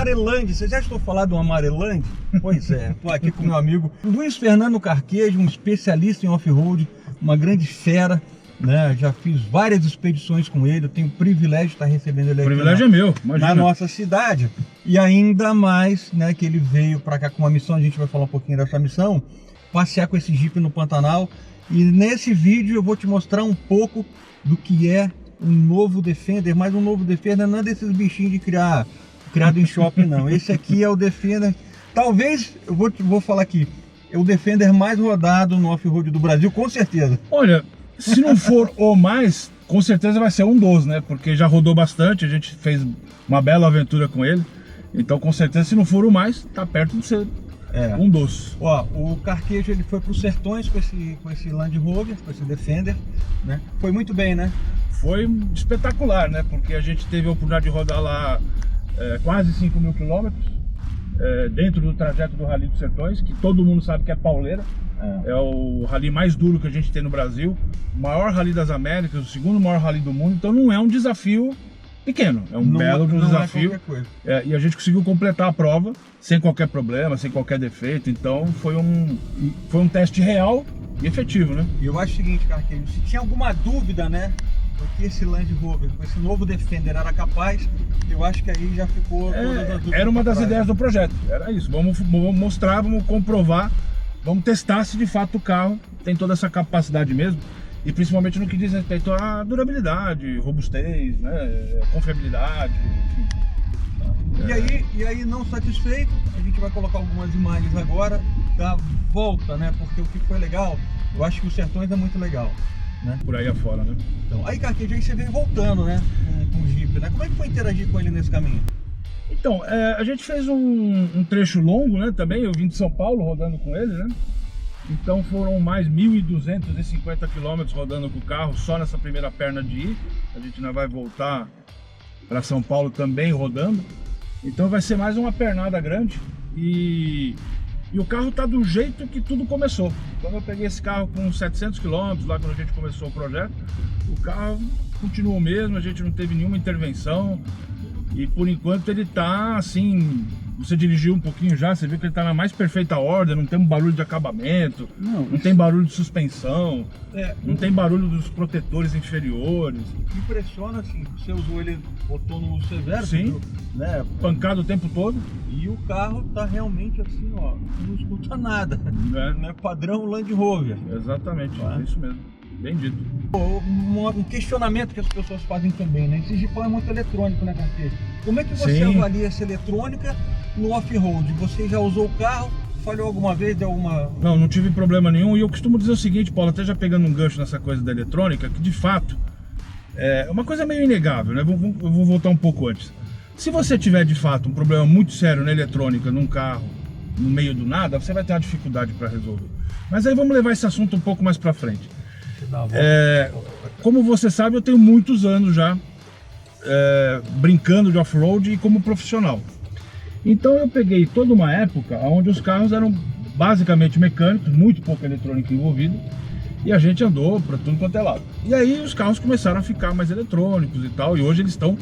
Amarelândia. Você já estou falando do Amarelândia? Pois é, estou aqui com meu amigo Luiz Fernando Carquejo, um especialista em off-road, uma grande fera, né? Já fiz várias expedições com ele, eu tenho o privilégio de estar recebendo ele aqui. O privilégio é meu, imagina. Na nossa cidade. E ainda mais, né, que ele veio para cá com uma missão, a gente vai falar um pouquinho dessa missão, passear com esse Jeep no Pantanal. E nesse vídeo eu vou te mostrar um pouco do que é um novo Defender, mas um novo Defender não é desses bichinhos de criado em shopping, não. Esse aqui é o Defender, talvez, eu vou falar aqui, é o Defender mais rodado no off-road do Brasil, com certeza. Olha, se não for o mais, com certeza vai ser um dos, né? Porque já rodou bastante, a gente fez uma bela aventura com ele. Então, com certeza, se não for o mais, tá perto de ser um dos. Ó, o Carquejo, ele foi para os Sertões com esse Land Rover, com esse Defender, né? Foi muito bem, né? Foi espetacular, né? Porque a gente teve a oportunidade de rodar lá quase 5 mil quilômetros, dentro do trajeto do Rally dos Sertões, que todo mundo sabe que é pauleira. É o rally mais duro que a gente tem no Brasil, o maior rally das Américas, o segundo maior rally do mundo. Então não é um desafio pequeno, é um belo desafio. E a gente conseguiu completar a prova sem qualquer problema, sem qualquer defeito. Então foi um teste real e efetivo, né? E eu acho o seguinte, Carquejo, se tinha alguma dúvida, né, porque esse Land Rover, com esse novo Defender era capaz, eu acho que aí já ficou todas as dúvidas. Era uma das ideias do projeto, era isso. Vamos mostrar, vamos comprovar, vamos testar se de fato o carro tem toda essa capacidade mesmo. E principalmente no que diz respeito à durabilidade, robustez, né, confiabilidade, enfim. E aí, não satisfeito, a gente vai colocar algumas imagens agora da volta, né? Porque o que foi legal, eu acho que os Sertões é muito legal, né? Por aí afora, né? Então, aí, Carquejo, aí você veio voltando, né? Com o Jeep, né? Como é que foi interagir com ele nesse caminho? Então, a gente fez um trecho longo, né? Também, eu vim de São Paulo rodando com ele, né? Então foram mais 1.250 quilômetros rodando com o carro só nessa primeira perna de ir. A gente ainda vai voltar para São Paulo também rodando. Então vai ser mais uma pernada grande. E o carro tá do jeito que tudo começou. Quando eu peguei esse carro com 700 quilômetros, lá quando a gente começou o projeto, o carro continuou mesmo, a gente não teve nenhuma intervenção. E por enquanto ele tá assim, você dirigiu um pouquinho já, você viu que ele tá na mais perfeita ordem, não tem um barulho de acabamento, não tem barulho de suspensão, não tem barulho dos protetores inferiores. Impressiona assim, você usou ele, botou no severo, sim, né? Pancado o tempo todo. E o carro tá realmente assim, ó, não escuta nada, né? Padrão Land Rover. Exatamente, é isso mesmo. Bem dito. Um questionamento que as pessoas fazem também, né? Esse Jeepão é muito eletrônico, né, Carquejo? Como é que você avalia essa eletrônica no off-road? Você já usou o carro? Falhou alguma vez? Deu alguma... Não tive problema nenhum. E eu costumo dizer o seguinte, Paulo, até já pegando um gancho nessa coisa da eletrônica, que de fato é uma coisa meio inegável, né? Eu vou voltar um pouco antes. Se você tiver de fato um problema muito sério na eletrônica, num carro, no meio do nada, você vai ter uma dificuldade para resolver. Mas aí vamos levar esse assunto um pouco mais para frente. Como você sabe, eu tenho muitos anos já brincando de off-road e como profissional. Então eu peguei toda uma época onde os carros eram basicamente mecânicos, muito pouca eletrônica envolvida, e a gente andou para tudo quanto é lado. E aí os carros começaram a ficar mais eletrônicos e tal, e hoje eles estão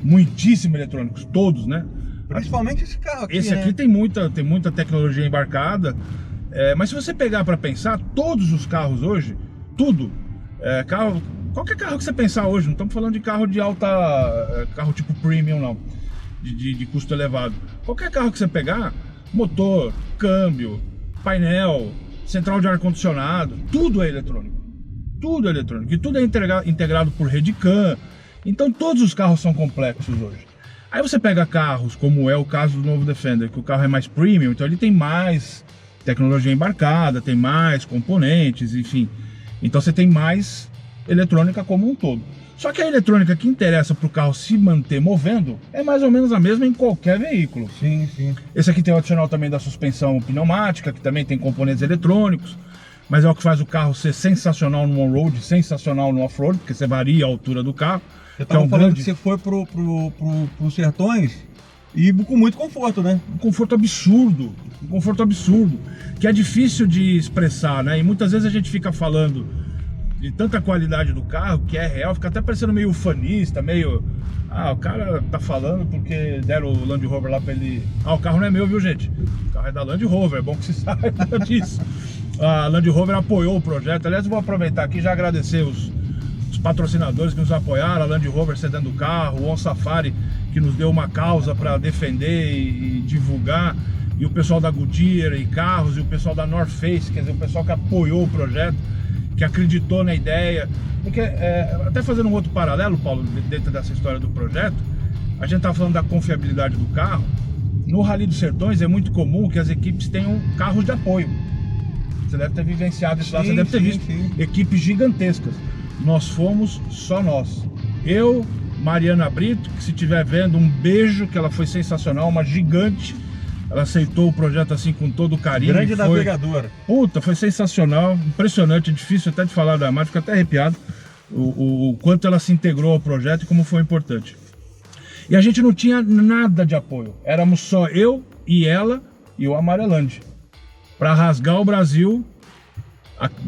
muitíssimo eletrônicos, todos, né? Principalmente esse carro aqui, Esse aqui tem muita tecnologia embarcada, mas se você pegar para pensar, todos os carros hoje, tudo, qualquer carro que você pensar hoje, não estamos falando de carro de alta, carro tipo premium não, de custo elevado. Qualquer carro que você pegar, motor, câmbio, painel, central de ar-condicionado, tudo é eletrônico. Tudo é eletrônico e tudo é integrado por rede CAN. Então todos os carros são complexos hoje. Aí você pega carros, como é o caso do novo Defender, que o carro é mais premium, então ele tem mais tecnologia embarcada, tem mais componentes, enfim. Então você tem mais eletrônica como um todo. Só que a eletrônica que interessa para o carro se manter movendo é mais ou menos a mesma em qualquer veículo. Sim, sim. Esse aqui tem o adicional também da suspensão pneumática, que também tem componentes eletrônicos, mas é o que faz o carro ser sensacional no on-road, sensacional no off-road, porque você varia a altura do carro. Você estava falando que você foi pro Sertões e com muito conforto, né? Um conforto absurdo, que é difícil de expressar, né? E muitas vezes a gente fica falando de tanta qualidade do carro, que é real, fica até parecendo meio ufanista, meio... Ah, o cara tá falando porque deram o Land Rover lá pra ele... Ah, o carro não é meu, viu, gente? O carro é da Land Rover, é bom que se saiba disso. A Land Rover apoiou o projeto. Aliás, eu vou aproveitar aqui e já agradecer os patrocinadores que nos apoiaram, a Land Rover cedendo o carro, o On Safari, que nos deu uma causa para defender e divulgar, e o pessoal da Goodyear e Carros, e o pessoal da North Face, quer dizer, o pessoal que apoiou o projeto, que acreditou na ideia. Porque, até fazendo um outro paralelo, Paulo, dentro dessa história do projeto, a gente tá falando da confiabilidade do carro. No Rally dos Sertões é muito comum que as equipes tenham carros de apoio. Você deve ter vivenciado isso lá, você deve ter visto equipes gigantescas. Nós fomos só nós. Eu, Mariana Brito, que se estiver vendo, um beijo, que ela foi sensacional, uma gigante. Ela aceitou o projeto assim com todo o carinho. Grande navegadora. Puta, foi sensacional, impressionante, difícil até de falar da marca, fico até arrepiado o quanto ela se integrou ao projeto e como foi importante. E a gente não tinha nada de apoio, éramos só eu e ela e o Amarelândia, para rasgar o Brasil,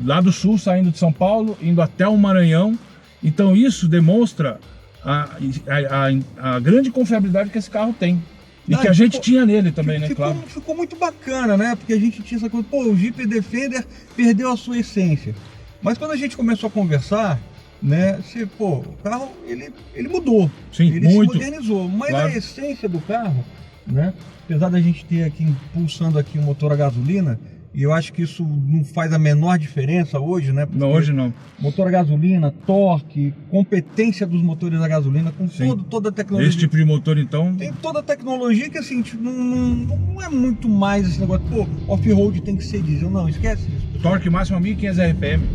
lá do sul, saindo de São Paulo, indo até o Maranhão. Então isso demonstra a grande confiabilidade que esse carro tem. E que a gente tinha nele também, né? Claro. Ficou muito bacana, né? Porque a gente tinha essa coisa, pô, o Jeep Defender perdeu a sua essência. Mas quando a gente começou a conversar, né? Pô, o carro, ele mudou. Sim, ele muito. se modernizou. Mas claro, a essência do carro, né? Apesar da gente ter aqui impulsando aqui o motor a gasolina, e eu acho que isso não faz a menor diferença hoje, né? Porque não, hoje não. Motor a gasolina, torque, competência dos motores a gasolina, com toda a tecnologia. Esse tipo de motor, então... Tem toda a tecnologia que, assim, tipo, não é muito mais esse negócio, pô, off-road tem que ser diesel. Não, esquece isso. Torque máximo a 1.500 RPM.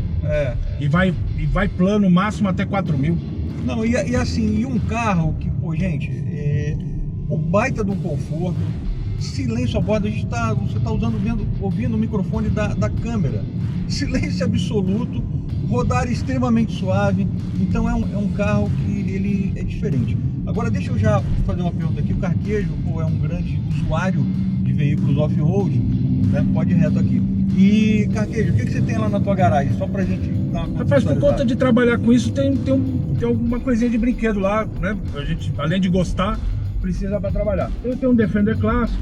E vai plano máximo até 4.000. Não, e assim, um carro que, pô, gente, o baita do conforto, silêncio a bordo, você tá ouvindo o microfone da câmera, silêncio absoluto, rodar extremamente suave. Então é um carro que ele é diferente. Agora deixa eu já fazer uma pergunta aqui. O Carquejo, pô, é um grande usuário de veículos off-road, né? Pode ir reto aqui. E Carquejo, o que você tem lá na tua garagem? Só pra gente dar uma... Rapaz, por conta de trabalhar com isso, tem alguma coisinha de brinquedo lá, né? A gente, além de gostar, precisa para trabalhar. Eu tenho um Defender clássico,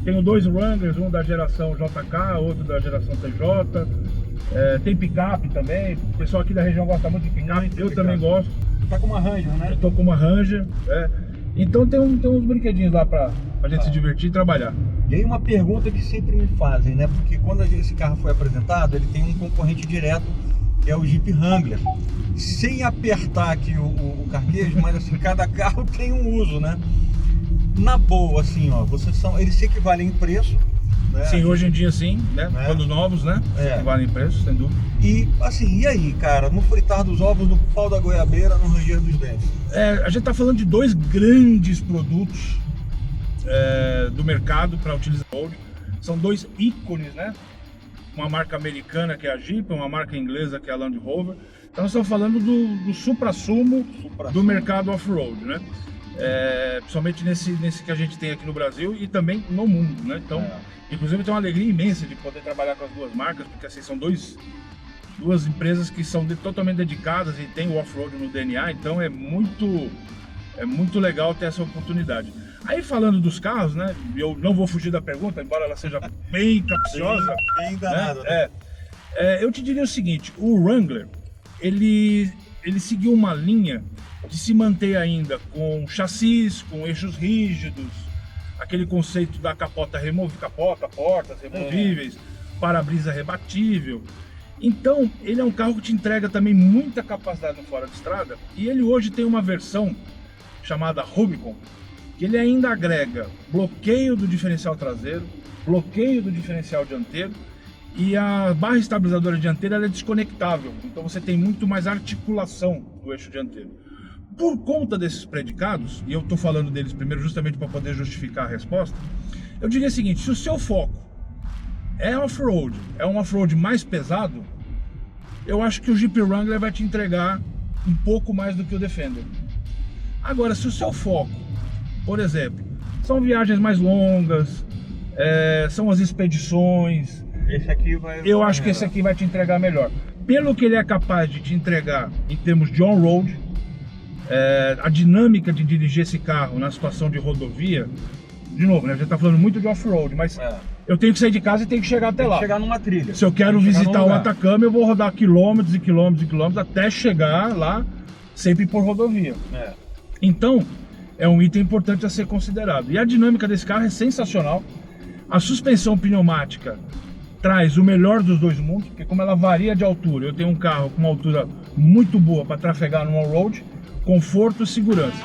tenho 2 Wranglers, um da geração JK, outro da geração TJ. Tem picape também, o pessoal aqui da região gosta muito de picape, eu também gosto. Tá com uma Ranger, né? Eu tô com uma Ranger, Então tem uns brinquedinhos lá pra gente se divertir e trabalhar. E aí uma pergunta que sempre me fazem, né? Porque quando esse carro foi apresentado, ele tem um concorrente direto, que é o Jeep Wrangler. Sem apertar aqui o Carquejo, mas assim, cada carro tem um uso, né? Na boa, assim, ó, eles se equivalem em preço, né? Sim, hoje em dia sim, né? Quando novos, né? Se equivalem em preço, sem dúvida. E assim, e aí, cara, no fritar dos ovos, no pau da goiabeira, no ranger dos dentes? A gente tá falando de 2 grandes produtos do mercado para utilizar hoje. São 2 ícones, né? Uma marca americana que é a Jeep, uma marca inglesa que é a Land Rover. Então nós estamos falando do supra-sumo do mercado off-road, né? Principalmente nesse que a gente tem aqui no Brasil e também no mundo, né? Então, inclusive eu tenho uma alegria imensa de poder trabalhar com as 2 marcas, porque assim, são duas empresas que são totalmente dedicadas e tem o off-road no DNA, então é muito legal ter essa oportunidade. Aí falando dos carros, né? Eu não vou fugir da pergunta, embora ela seja bem capciosa. Bem danada, né? Eu te diria o seguinte, o Wrangler, ele seguiu uma linha de se manter ainda com chassis, com eixos rígidos, aquele conceito da portas removíveis, para-brisa rebatível. Então, ele é um carro que te entrega também muita capacidade no fora de estrada, e ele hoje tem uma versão chamada Rubicon, que ele ainda agrega bloqueio do diferencial traseiro, bloqueio do diferencial dianteiro, e a barra estabilizadora dianteira ela é desconectável, então você tem muito mais articulação do eixo dianteiro. Por conta desses predicados, e eu estou falando deles primeiro justamente para poder justificar a resposta, eu diria o seguinte: se o seu foco é off-road, é um off-road mais pesado, eu acho que o Jeep Wrangler vai te entregar um pouco mais do que o Defender. Agora, se o seu foco, por exemplo, são viagens mais longas, são as expedições, esse aqui eu acho que esse aqui vai te entregar melhor. pelo que ele é capaz de te entregar em termos de on-road, a dinâmica de dirigir esse carro na situação de rodovia, de novo, né, a gente tá falando muito de off-road, mas eu tenho que sair de casa e tenho que chegar até lá. Chegar numa trilha. Se eu quero visitar o Atacama, eu vou rodar quilômetros e quilômetros e quilômetros até chegar lá, sempre por rodovia. Então, é um item importante a ser considerado. E a dinâmica desse carro é sensacional. A suspensão pneumática traz o melhor dos dois mundos, porque como ela varia de altura, eu tenho um carro com uma altura muito boa para trafegar no on-road, conforto e segurança.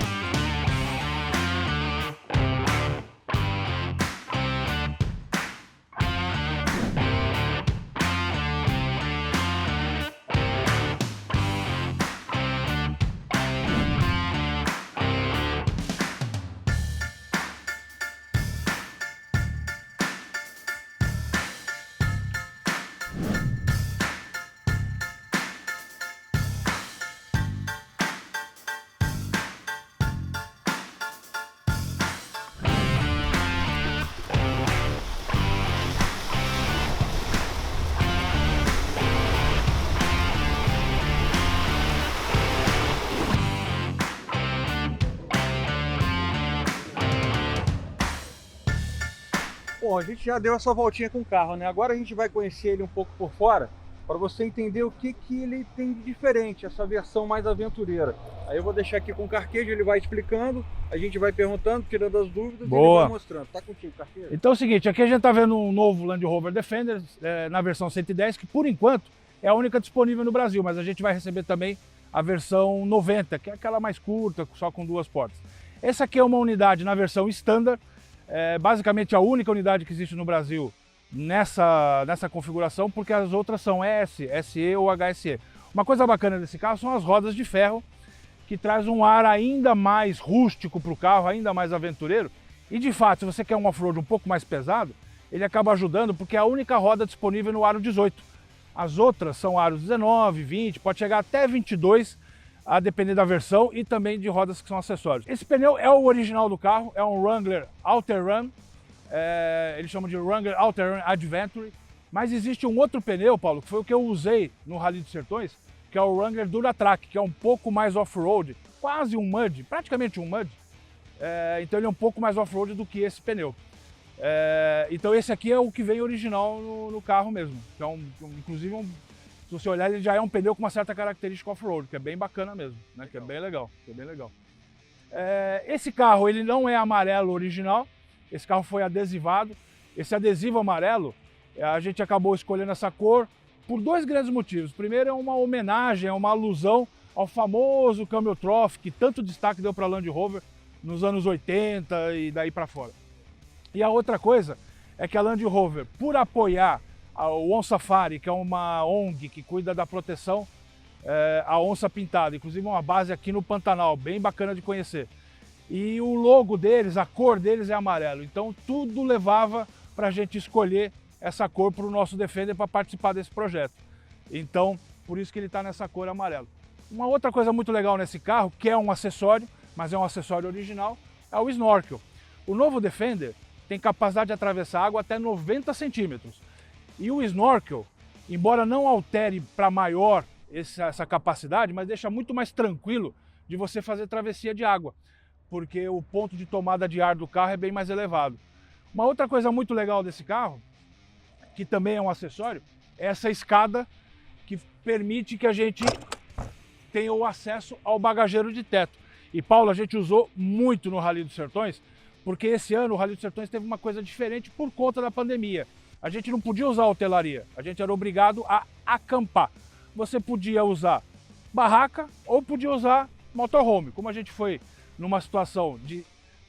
Bom, a gente já deu essa voltinha com o carro, né? Agora a gente vai conhecer ele um pouco por fora, para você entender o que ele tem de diferente, essa versão mais aventureira. Aí eu vou deixar aqui com o Carquejo, ele vai explicando, a gente vai perguntando, tirando as dúvidas e ele vai mostrando. Tá contigo, Carquejo? Então é o seguinte, aqui a gente tá vendo um novo Land Rover Defender na versão 110, que por enquanto é a única disponível no Brasil, mas a gente vai receber também a versão 90, que é aquela mais curta, só com 2 portas. Essa aqui é uma unidade na versão Standard, basicamente a única unidade que existe no Brasil nessa configuração, porque as outras são S, SE ou HSE. Uma coisa bacana desse carro são as rodas de ferro, que traz um ar ainda mais rústico para o carro, ainda mais aventureiro. E de fato, se você quer um off-road um pouco mais pesado, ele acaba ajudando, porque é a única roda disponível no aro 18. As outras são aros 19, 20, pode chegar até 22, a depender da versão, e também de rodas que são acessórios. Esse pneu é o original do carro, é um Wrangler All-Terrain, eles chamam de Wrangler All-Terrain Adventure, mas existe um outro pneu, Paulo, que foi o que eu usei no Rally dos Sertões, que é o Wrangler Duratrack, que é um pouco mais off-road, quase um mud, praticamente um mud, então ele é um pouco mais off-road do que esse pneu. Então esse aqui é o que vem original no carro mesmo, que é inclusive se você olhar, ele já é um pneu com uma certa característica off-road, que é bem bacana mesmo, né? Que é bem legal, esse carro ele não é amarelo original, esse carro foi adesivado. Esse adesivo amarelo, a gente acabou escolhendo essa cor por 2 grandes motivos. Primeiro é uma homenagem, é uma alusão ao famoso Camel Trophy, que tanto destaque deu para a Land Rover nos anos 80 e daí para fora. E a outra coisa é que a Land Rover, por apoiar o On Safari, que é uma ONG que cuida da proteção à onça pintada, inclusive uma base aqui no Pantanal, bem bacana de conhecer. E o logo deles, a cor deles é amarelo, então tudo levava para a gente escolher essa cor para o nosso Defender para participar desse projeto. Então, por isso que ele está nessa cor amarelo. Uma outra coisa muito legal nesse carro, que é um acessório, mas é um acessório original, é o snorkel. O novo Defender tem capacidade de atravessar água até 90 centímetros. E o snorkel, embora não altere para maior essa capacidade, mas deixa muito mais tranquilo de você fazer travessia de água, porque o ponto de tomada de ar do carro é bem mais elevado. Uma outra coisa muito legal desse carro, que também é um acessório, é essa escada que permite que a gente tenha o acesso ao bagageiro de teto. E Paulo, a gente usou muito no Rally dos Sertões, porque esse ano o Rally dos Sertões teve uma coisa diferente por conta da pandemia. A gente não podia usar hotelaria, a gente era obrigado a acampar. Você podia usar barraca ou podia usar motorhome. Como a gente foi numa situação de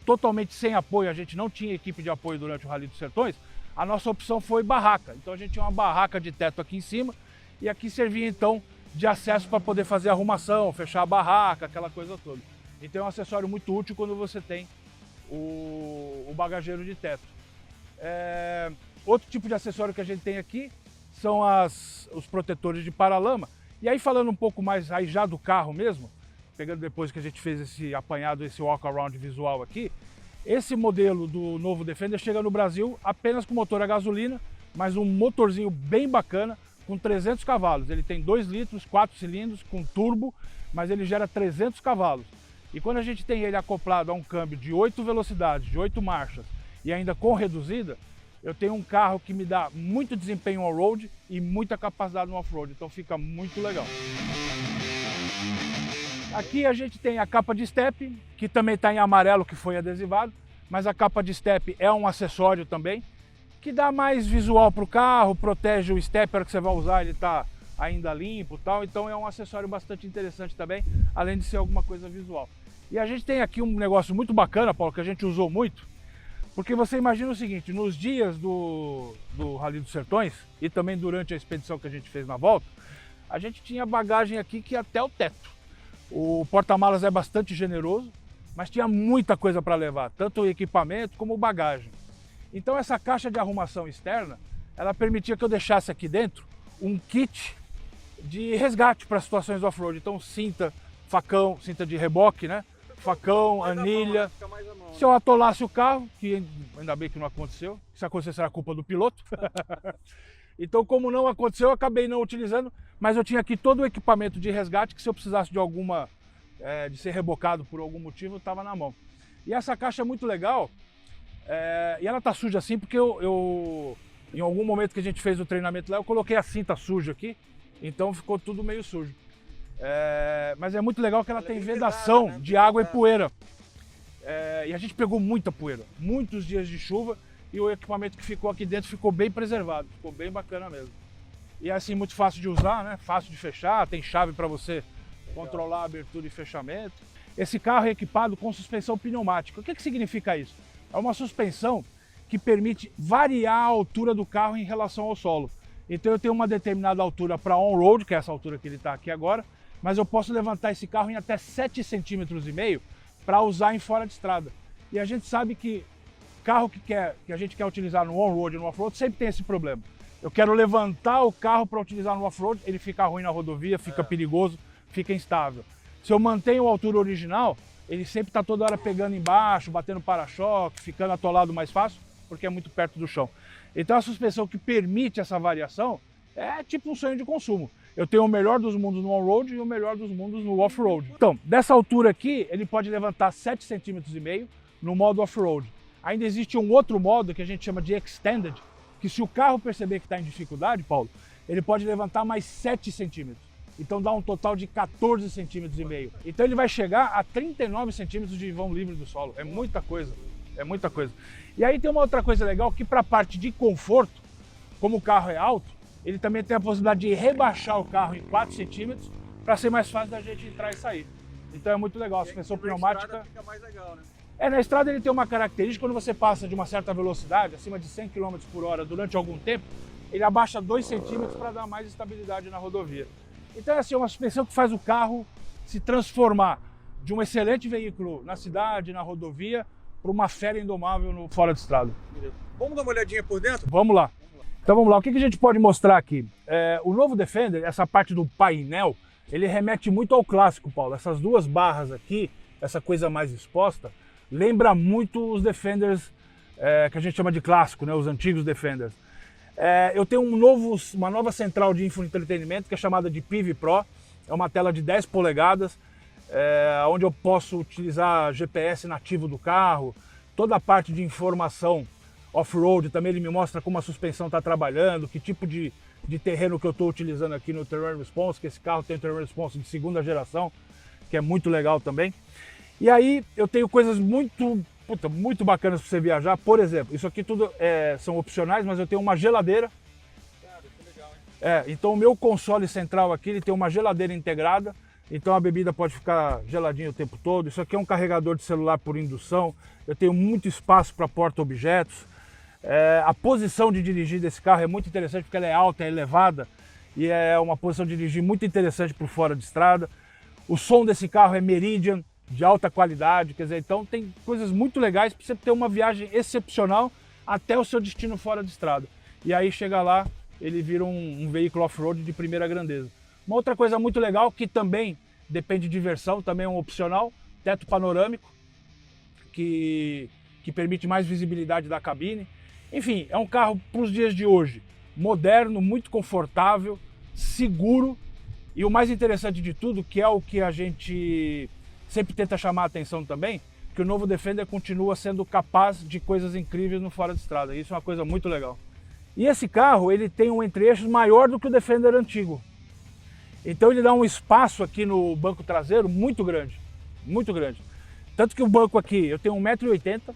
totalmente sem apoio, a gente não tinha equipe de apoio durante o Rally dos Sertões, a nossa opção foi barraca. Então a gente tinha uma barraca de teto aqui em cima e aqui servia então de acesso para poder fazer arrumação, fechar a barraca, aquela coisa toda. Então é um acessório muito útil quando você tem o bagageiro de teto. Outro tipo de acessório que a gente tem aqui são os protetores de paralama. E aí falando um pouco mais aí já do carro mesmo, pegando depois que a gente fez esse apanhado, esse walk-around visual aqui, esse modelo do novo Defender chega no Brasil apenas com motor a gasolina, mas um motorzinho bem bacana, com 300 cavalos. Ele tem 2 litros, 4 cilindros, com turbo, mas ele gera 300 cavalos. E quando a gente tem ele acoplado a um câmbio de 8 velocidades, de 8 marchas, e ainda com reduzida, eu tenho um carro que me dá muito desempenho on-road e muita capacidade no off-road, então fica muito legal. Aqui a gente tem a capa de step, que também está em amarelo, que foi adesivado, mas a capa de step é um acessório também, que dá mais visual para o carro, protege o stepper que você vai usar, ele está ainda limpo e tal, então é um acessório bastante interessante também, além de ser alguma coisa visual. E a gente tem aqui um negócio muito bacana, Paulo, que a gente usou muito, porque você imagina o seguinte, nos dias do Rally dos Sertões e também durante a expedição que a gente fez na volta, a gente tinha bagagem aqui que ia até o teto. O porta-malas é bastante generoso, mas tinha muita coisa para levar, tanto o equipamento como bagagem. Então essa caixa de arrumação externa, ela permitia que eu deixasse aqui dentro um kit de resgate para situações off-road. Então cinta, facão, cinta de reboque, né? Facão, anilha. Se eu atolasse o carro, que ainda bem que não aconteceu, se acontecesse era culpa do piloto. Então, como não aconteceu, eu acabei não utilizando, mas eu tinha aqui todo o equipamento de resgate que se eu precisasse de alguma, de ser rebocado por algum motivo, estava na mão. E essa caixa é muito legal, e ela tá suja assim porque em algum momento que a gente fez o treinamento lá, eu coloquei a cinta suja aqui, então ficou tudo meio sujo. Mas é muito legal que ela tem vedação, né, de água e poeira. E a gente pegou muita poeira, muitos dias de chuva, e o equipamento que ficou aqui dentro ficou bem preservado, ficou bem bacana mesmo. E é assim, muito fácil de usar, né? Fácil de fechar, tem chave para você controlar a abertura e fechamento. Esse carro é equipado com suspensão pneumática. O que significa isso? É uma suspensão que permite variar a altura do carro em relação ao solo. Então eu tenho uma determinada altura para on-road, que é essa altura que ele está aqui agora, mas eu posso levantar esse carro em até 7,5 centímetros para usar em fora de estrada. E a gente sabe que carro que a gente quer utilizar no on-road e no off-road sempre tem esse problema. Eu quero levantar o carro para utilizar no off-road, ele fica ruim na rodovia, fica perigoso, fica instável. Se eu mantenho a altura original, ele sempre está toda hora pegando embaixo, batendo para-choque, ficando atolado mais fácil, porque é muito perto do chão. Então a suspensão que permite essa variação é tipo um sonho de consumo. Eu tenho o melhor dos mundos no on-road e o melhor dos mundos no off-road. Então, dessa altura aqui, ele pode levantar 7,5 centímetros no modo off-road. Ainda existe um outro modo que a gente chama de Extended, que se o carro perceber que está em dificuldade, Paulo, ele pode levantar mais 7 centímetros. Então dá um total de 14,5 centímetros. Então ele vai chegar a 39 centímetros de vão livre do solo. É muita coisa, é muita coisa. E aí tem uma outra coisa legal, que para a parte de conforto, como o carro é alto, ele também tem a possibilidade de rebaixar o carro em 4 centímetros para ser mais fácil da gente entrar e sair. Então é muito legal, a suspensão pneumática fica mais legal, né? Na estrada ele tem uma característica, quando você passa de uma certa velocidade, acima de 100 km por hora durante algum tempo, ele abaixa 2 centímetros para dar mais estabilidade na rodovia. Então é assim, uma suspensão que faz o carro se transformar de um excelente veículo na cidade, na rodovia, para uma fera indomável no fora de estrada. Vamos dar uma olhadinha por dentro? Vamos lá. Então vamos lá, o que a gente pode mostrar aqui? O novo Defender, essa parte do painel, ele remete muito ao clássico, Paulo. Essas duas barras aqui, essa coisa mais exposta, lembra muito os Defenders que a gente chama de clássico, né? Os antigos Defenders. Eu tenho uma nova central de infoentretenimento que é chamada de PIV Pro. É uma tela de 10 polegadas, onde eu posso utilizar GPS nativo do carro, toda a parte de informação off-road também. Ele me mostra como a suspensão está trabalhando, que tipo de terreno que eu estou utilizando aqui no Terrain Response, que esse carro tem Terrain Response de segunda geração, que é muito legal também. E aí eu tenho coisas muito bacanas para você viajar. Por exemplo, isso aqui tudo são opcionais, mas eu tenho uma geladeira. Cara, isso é legal, hein? Então o meu console central aqui, ele tem uma geladeira integrada, então a bebida pode ficar geladinha o tempo todo. Isso aqui é um carregador de celular por indução. Eu tenho muito espaço para porta-objetos. A posição de dirigir desse carro é muito interessante porque ela é alta, é elevada, e é uma posição de dirigir muito interessante por fora de estrada. O som desse carro é Meridian, de alta qualidade, quer dizer, então tem coisas muito legais para você ter uma viagem excepcional até o seu destino fora de estrada. E aí chega lá, ele vira um veículo off-road de primeira grandeza. Uma outra coisa muito legal, que também depende de versão, também é um opcional, teto panorâmico, que permite mais visibilidade da cabine. Enfim, é um carro para os dias de hoje, moderno, muito confortável, seguro e o mais interessante de tudo, que é o que a gente sempre tenta chamar a atenção também, que o novo Defender continua sendo capaz de coisas incríveis no fora de estrada. Isso é uma coisa muito legal. E esse carro, ele tem um entre-eixos maior do que o Defender antigo. Então ele dá um espaço aqui no banco traseiro muito grande, muito grande. Tanto que o banco aqui, eu tenho 1,80 m,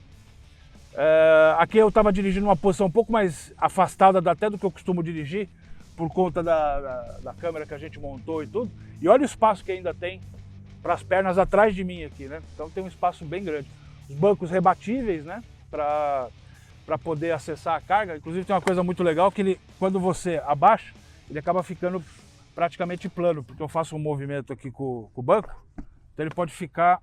aqui eu estava dirigindo uma posição um pouco mais afastada até do que eu costumo dirigir, por conta da câmera que a gente montou e tudo. E olha o espaço que ainda tem para as pernas atrás de mim aqui, né? Então tem um espaço bem grande. Os bancos rebatíveis, né? Para poder acessar a carga. Inclusive tem uma coisa muito legal, que ele, quando você abaixa, ele acaba ficando praticamente plano, porque eu faço um movimento aqui com o banco, então ele pode ficar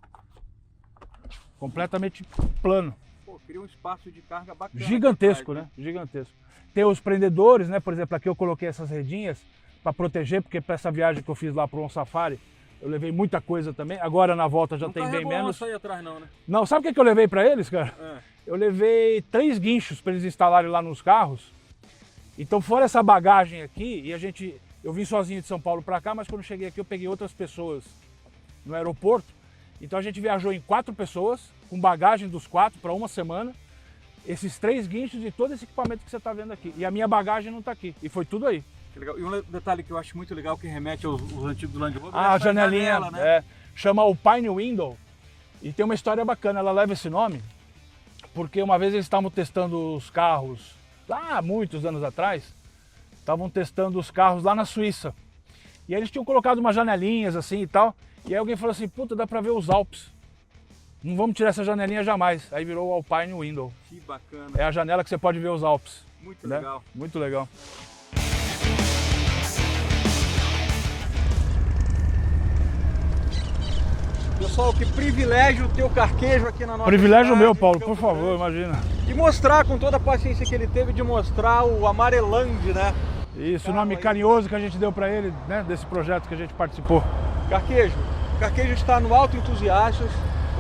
completamente plano. Pô, cria um espaço de carga bacana. Gigantesco, né? Gigantesco. Tem os prendedores, né? Por exemplo, aqui eu coloquei essas redinhas para proteger, porque para essa viagem que eu fiz lá para um safari, eu levei muita coisa também. Agora na volta já tem bem menos. Não aí atrás não, né? Não, sabe o que eu levei para eles, cara? Eu levei 3 guinchos para eles instalarem lá nos carros. Então fora essa bagagem aqui, e eu vim sozinho de São Paulo para cá, mas quando cheguei aqui eu peguei outras pessoas no aeroporto. Então a gente viajou em 4 pessoas, com bagagem dos 4 para uma semana. Esses 3 guinchos e todo esse equipamento que você está vendo aqui. E a minha bagagem não está aqui. E foi tudo aí. Que legal. E um detalhe que eu acho muito legal, que remete aos antigos do Land Rover, a janelinha, janela, né? Chama o Pine Window. E tem uma história bacana, ela leva esse nome, porque uma vez eles estavam testando os carros, lá muitos anos atrás, estavam testando os carros lá na Suíça. E aí eles tinham colocado umas janelinhas assim e tal. E aí alguém falou assim, puta, dá pra ver os Alpes. Não vamos tirar essa janelinha jamais. Aí virou o Alpine Window. Que bacana. É a janela que você pode ver os Alpes. Muito né? legal. Muito legal. Pessoal, que privilégio ter o Carquejo aqui na nossa Privilégio cidade, meu, Paulo, Campo por favor, Grande. imagina. E mostrar com toda a paciência que ele teve de mostrar o Amarelândia, né? Isso, o Carro nome aí. carinhoso que a gente deu pra ele, né, desse projeto que a gente participou. Carquejo, o Carquejo está no Auto Entusiastas.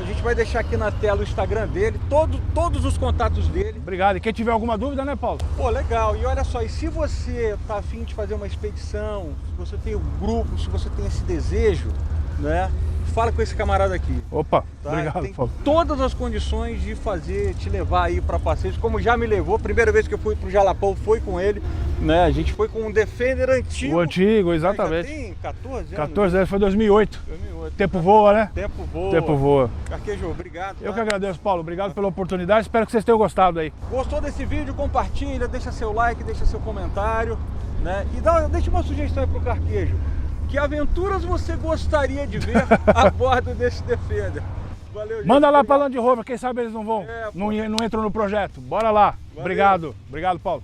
A gente vai deixar aqui na tela o Instagram dele, todos os contatos dele. Obrigado. E quem tiver alguma dúvida, né, Paulo? Pô, legal. E olha só, e se você tá afim de fazer uma expedição, se você tem um grupo, se você tem esse desejo, né? Fala com esse camarada aqui. Opa, Tá? obrigado, Tem Paulo. todas as condições de te levar aí para passeios, como já me levou. Primeira vez que eu fui pro Jalapão foi com ele, né? A gente foi com um Defender antigo. O antigo, Já exatamente. tem 14 anos. 14 anos, foi 2008. 2008. Tempo voa, né? Tempo voa. Tempo voa. Carquejo, obrigado. Eu tá? que agradeço, Paulo. Obrigado pela oportunidade. Espero que vocês tenham gostado aí. Gostou desse vídeo? Compartilha, deixa seu like, deixa seu comentário, né? E deixa uma sugestão aí pro Carquejo. Que aventuras você gostaria de ver a bordo desse Defender? Valeu, gente. Manda lá Obrigado. pra Land Rover, quem sabe eles não vão, É, pô. não entram no projeto. Bora lá. Valeu. Obrigado. Obrigado, Paulo.